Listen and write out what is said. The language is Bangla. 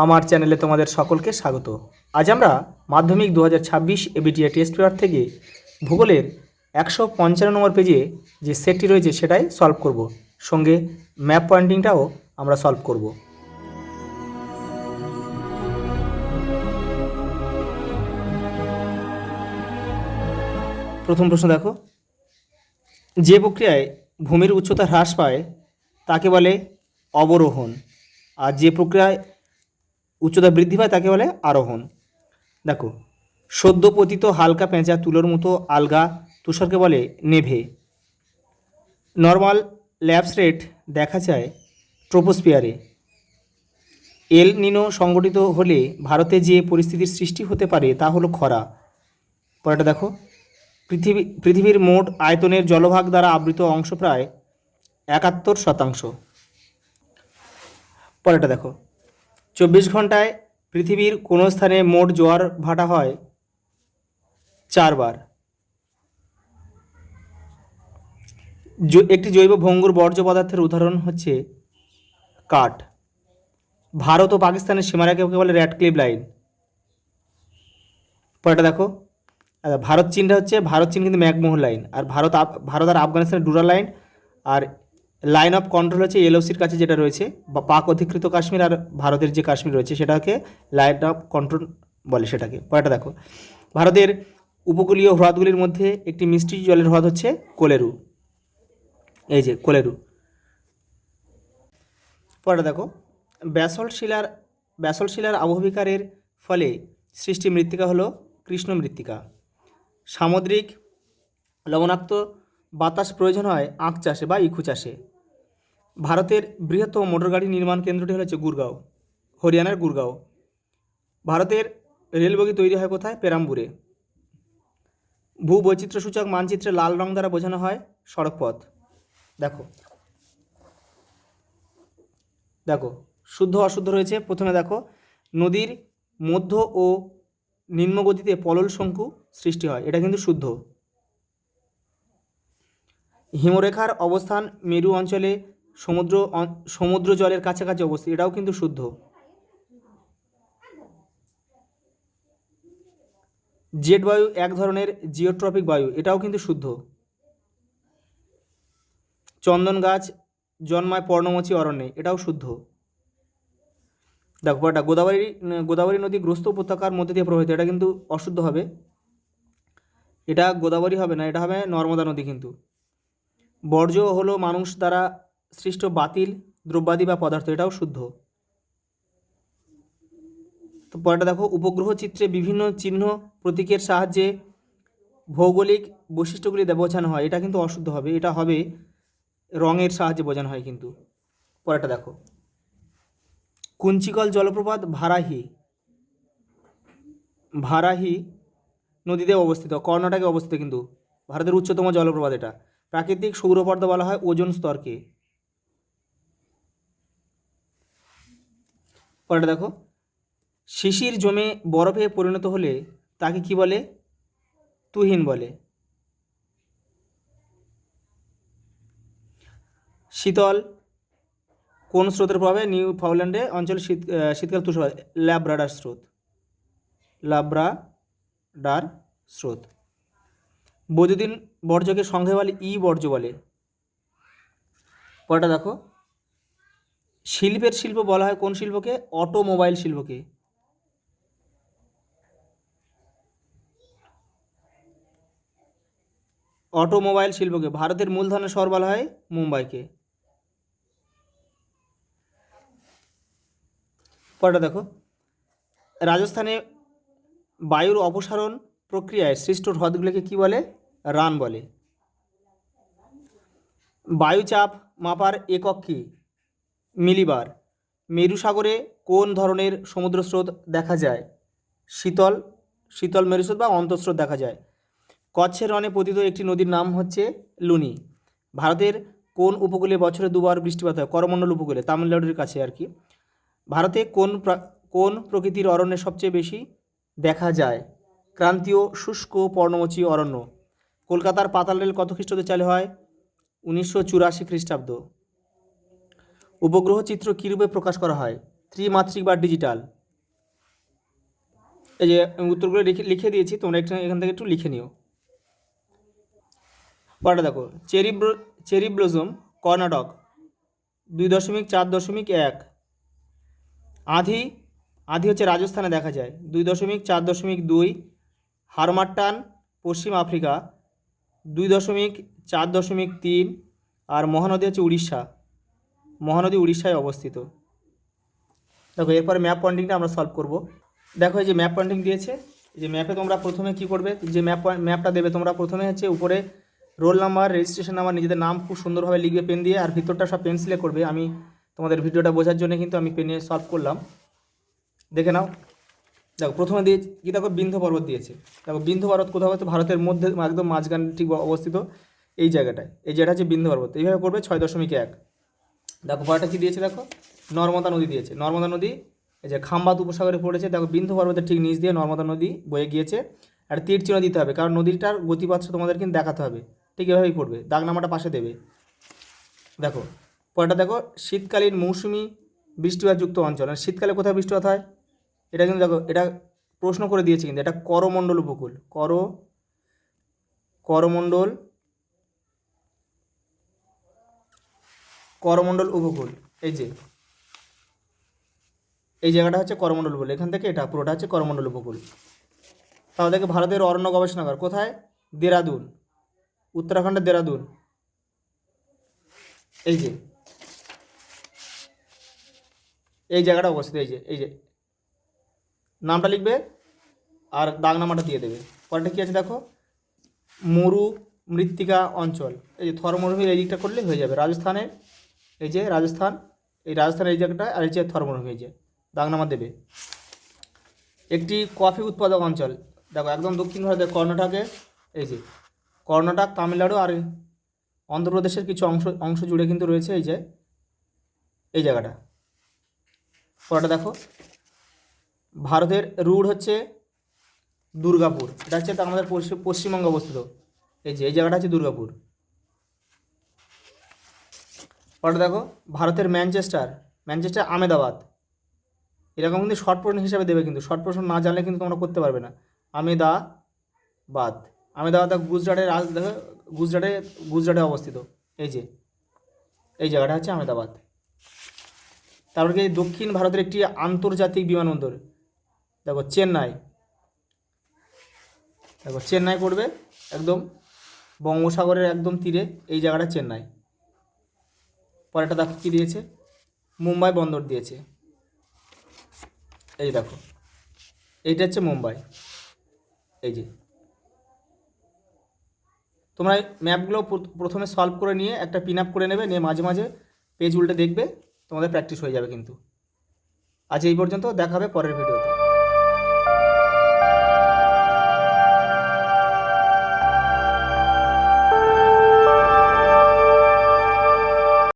আমার চ্যানেলে তোমাদের সকলকে স্বাগত। আজ আমরা মাধ্যমিক 2026 এবিটিএ টেস্ট পেপার থেকে ভূগোলের 155 নম্বর পেজে যে সেটটি রয়েছে সেটাই সলভ করব, সঙ্গে ম্যাপ পয়েন্টিংটাও আমরা সলভ করব। প্রথম প্রশ্ন দেখো, যে প্রক্রিয়ায় ভূমির উচ্চতা হ্রাস পায় তাকে বলে অবরোহণ, আর যে প্রক্রিয়ায় উচ্চতা বৃদ্ধি পায় তাকে বলে আরোহণ। দেখো, সদ্য পতিত হালকা পেঁচা তুলোর মতো আলগা তুষারকে বলে নেভে। নর্মাল ল্যাপস রেট দেখা যায় ট্রোপোস্ফিয়ারে। এল নিনো সংগঠিত হলে ভারতে যে পরিস্থিতির সৃষ্টি হতে পারে তা হলো খরা। পরেরটা দেখো, পৃথিবীর মোট আয়তনের জলভাগ দ্বারা আবৃত অংশ প্রায় 71%। পরেরটা দেখো, 24 ঘন্টায় পৃথিবীর কোনো স্থানে মোট জোয়ার ভাটা হয় 4 বার। একটি জৈব ভঙ্গুর বর্জ্য পদার্থের উদাহরণ হচ্ছে কাঠ। ভারত ও পাকিস্তানের সীমারেখাকে বলে র্যাডক্লিফ লাইন। পরেরটা দেখো, ভারত চীনটা হচ্ছে ভারত চীন কিন্তু ম্যাকমোহন লাইন, আর ভারত আর আফগানিস্তানের ডুরাল লাইন, আর লাইন অফ কন্ট্রোল হচ্ছে এলওসির কাছে যেটা রয়েছে, বা পাক অধিকৃত কাশ্মীর আর ভারতের যে কাশ্মীর রয়েছে সেটাকে লাইন অফ কন্ট্রোল বলে সেটাকে। পরেরটা দেখো, ভারতের উপকূলীয় হ্রদগুলির মধ্যে একটি মিষ্টি জলের হ্রদ হচ্ছে কোলেরু। এই যে কোলেরু। পরেরটা দেখো, ব্যাসল্ট শিলার আবহবিকারের ফলে সৃষ্টি মৃত্তিকা হলো কৃষ্ণ মৃত্তিকা। সামুদ্রিক লবণাক্ত বাতাস প্রয়োজন হয় আখ চাষে বা ইক্ষু চাষে। ভারতের বৃহত্তম মোটরগাড়ি নির্মাণ কেন্দ্রটি হচ্ছে গুরগাঁও, হরিয়ানার গুরগাঁও। ভারতের রেলবগি তৈরি হয় কোথায়? পেরাম্বুরে। ভূবৈচিত্র্যসূচক মানচিত্রে লাল রং দ্বারা বোঝানো হয় সড়কপথ। দেখো দেখো শুদ্ধ অশুদ্ধ রয়েছে। প্রথমে দেখো, নদীর মধ্য ও নিম্ন গতিতে পলল শঙ্কু সৃষ্টি হয়, এটা কিন্তু শুদ্ধ। হিমরেখার অবস্থান মেরু অঞ্চলে সমুদ্র জলের কাছাকাছি অবস্থিত, এটাও কিন্তু শুদ্ধ। জেট বায়ু এক ধরনের জিওট্রপিক বায়ু, এটাও কিন্তু শুদ্ধ। চন্দন গাছ জন্মায় পর্ণমোচী অরণ্যে, এটাও শুদ্ধ। দেখো পরটা, গোদাবরী নদী গ্রস্ত উপত্যকার মধ্যে দিয়ে প্রবাহিত, এটা কিন্তু অশুদ্ধ হবে। এটা গোদাবরী হবে না, এটা হবে নর্মদা নদী। কিন্তু বর্জ্য হলো মানুষ দ্বারা সৃষ্ট বাতিল দ্রব্যাদি বা পদার্থ, এটাও শুদ্ধ। তো পরেরটা দেখো, উপগ্রহ চিত্রে বিভিন্ন চিহ্ন প্রতীকের সাহায্যে ভৌগোলিক বৈশিষ্ট্যগুলি বোঝানো হয়, এটা কিন্তু অশুদ্ধ হবে। এটা হবে রঙের সাহায্যে বোঝানো হয় কিন্তু। পরেরটা দেখো, কুঞ্চিকল জলপ্রপাত ভারাহি নদীতে অবস্থিত, কর্ণাটকে অবস্থিত, কিন্তু ভারতের উচ্চতম জলপ্রপাত এটা। প্রাকৃতিক সৌরপর্দা বলা হয় ওজোন স্তরকে। পরেরটা দেখো, শিশির জমে বরফে পরিণত হলে তাকে কি বলে? তুহিন বলে। শীতল কোন স্রোতের প্রভাবে নিউ ফাউল্যান্ডে অঞ্চলে শীতকাল তুষারপাত? লাব্রাডার স্রোত। বৈদ্যুতিন বর্জ্যকে সংখ্যায় বলে ই বর্জ্য বলে। পরেরটা দেখো, শিল্পের শিল্প বলা হয় কোন শিল্পকে? অটোমোবাইল শিল্পকে। অটোমোবাইল শিল্পকে। ভারতের মূলধনের শহর বলা হয় মুম্বাইকে। পরেরটা দেখো, রাজস্থানে বায়ুর অপসারণ প্রক্রিয়ায় সৃষ্ট হ্রদগুলিকে কি বলে? রান বলে। বায়ুচাপ মাপার একক কি? মিলিবার। মেরু সাগরে কোন ধরনের সমুদ্র স্রোত দেখা যায়? শীতল মেরুস্রোত বা অন্তঃস্রোত দেখা যায়। কচ্ছের রণে পতিত একটি নদীর নাম হচ্ছে লুনি। ভারতের কোন উপকূলে বছরে দুবার বৃষ্টিপাত হয়? করমণ্ডল উপকূলে, তামিলনাড়ুর কাছে আর কি। ভারতে কোন প্রকৃতির অরণ্যে সবচেয়ে বেশি দেখা যায়? ক্রান্তীয় শুষ্ক পর্ণমোচী অরণ্য। কলকাতার পাতাল রেল কত খ্রিস্টাব্দে চালু হয়? 1984 খ্রিস্টাব্দ। উপগ্রহ চিত্র কীরূপে প্রকাশ করা হয়? ত্রিমাত্রিক বা ডিজিটাল? এই যে আমি উত্তরগুলো লিখে দিয়েছি, তোমরা এখান থেকে একটু লিখে নিও। পরেরটা দেখো, চেরি ব্লসম কর্ণাটক 2.4.1। আঁধি আঁধি হচ্ছে রাজস্থানে দেখা যায় 2.4.2। হারমাট্টান পশ্চিম আফ্রিকা 2.4.3। আর মহানদী হচ্ছে উড়িষ্যা, মহানদী উড়িষ্যায় অবস্থিত। দেখো এরপরে ম্যাপ পয়েন্টিংটা আমরা সলভ করব। দেখো এই যে ম্যাপ পয়েন্টিং দিয়েছে, এই যে ম্যাপে তোমরা প্রথমে কি করবে, যে ম্যাপটা দেবে তোমরা প্রথমে হচ্ছে উপরে রোল নাম্বার, রেজিস্ট্রেশন নাম্বার, নিজেদের নাম খুব সুন্দরভাবে লিখবে পেন দিয়ে, আর ভিতরটা সব পেন্সিলে করবে। আমি তোমাদের ভিডিওটা বোঝার জন্য কিন্তু আমি পেনে সলভ করলাম, দেখে নাও। দেখো প্রথমে দিয়ে কি, দেখো বিন্ধ্য পর্বত দিয়েছে। দেখো বিন্ধ্য পর্বত কোথাও হচ্ছে ভারতের মধ্যে একদম মাঝখানে ঠিক অবস্থিত এই জায়গাটায়, এই জায়গাটা হচ্ছে বিন্ধ্য পর্বত। এইভাবে করবে 6.1। দেখো পরেরটা কী দিয়েছে, দেখো নর্মদা নদী দিয়েছে। নর্মদা নদী এই যে খাম্বাত উপসাগরে পড়েছে। দেখো বিন্ধ্য পর্বতের ঠিক নিচ দিয়ে নর্মদা নদী বয়ে গিয়েছে। আর তীর চিহ্ন দিতে হবে, কারণ নদীটার গতিপথটা তোমাদের কিন্তু দেখাতে হবে। ঠিক এভাবেই করবে, দাগনামাটা পাশে দেবে। দেখো পরেরটা দেখো, শীতকালীন মৌসুমি বৃষ্টিপাতযুক্ত অঞ্চল। আর শীতকালে কোথায় বৃষ্টিপাত হয়, এটা কিন্তু দেখো এটা প্রশ্ন করে দিয়েছে কিন্তু, এটা করমণ্ডল উপকূল, করমণ্ডল করমণ্ডল উপকূল। এই যে এই জায়গাটা হচ্ছে করমণ্ডল উপকূল, এখান থেকে এটা পুরোটা হচ্ছে করমণ্ডল উপকূল। তাহলে দেখে ভারতের অরণ্য গবেষণাগার কোথায়, দেরাদুন, উত্তরাখণ্ডের দেরাদুন। এই যে এই জায়গাটা অবস্থিত, এই যে নামটা লিখবে আর দাগনামাটা দিয়ে দেবে। পরেরটা কী আছে দেখো, মরু মৃত্তিকা অঞ্চল। এই যে থর মরুভূমি, এই দিকটা করলে হয়ে যাবে। রাজস্থানের এই যে রাজস্থান, এই রাজস্থানের এই জায়গাটা, আর এই যে থর মরুভূমি, এই যে দাগনামা দেবে। একটি কফি উৎপাদক অঞ্চল, দেখো একদম দক্ষিণ ভারতের কর্ণাটকে, এই যে কর্ণাটক, তামিলনাড়ু আর অন্ধ্রপ্রদেশের কিছু অংশ জুড়ে কিন্তু রয়েছে এই যে এই জায়গাটা। পরেরটা দেখো, ভারতের রুট হচ্ছে দুর্গাপুর, এটা হচ্ছে আমাদের পশ্চিমবঙ্গে অবস্থিত। এই যে এই জায়গাটা হচ্ছে দুর্গাপুর। পরেরটা দেখো, ভারতের ম্যানচেস্টার আহমেদাবাদ। এরকম কিন্তু শর্ট প্রশ্ন হিসাবে দেবে, কিন্তু শর্ট প্রশ্ন না জানলে কিন্তু তোমরা করতে পারবে না। আহমেদাবাদ গুজরাটের দেখো, গুজরাটে অবস্থিত। এই যে এই জায়গাটা হচ্ছে আহমেদাবাদ। তারপরে কি, দক্ষিণ ভারতের একটি আন্তর্জাতিক বিমানবন্দর, দেখো চেন্নাই পড়বে, একদম বঙ্গোসাগরের একদম তীরে এই জায়গাটা চেন্নাই। পরেরটা দেখো কী দিয়েছে, মুম্বাই বন্দর দিয়েছে। এই দেখো এইটা হচ্ছে মুম্বাই। এই যে তোমরা ম্যাপগুলো প্রথমে সলভ করে নিয়ে একটা পিন আপ করে নেবে, নিয়ে মাঝে মাঝে পেজ উল্টে দেখবে, তোমাদের প্র্যাকটিস হয়ে যাবে কিন্তু। আজ এই পর্যন্ত, দেখা হবে পরের ভিডিওতে।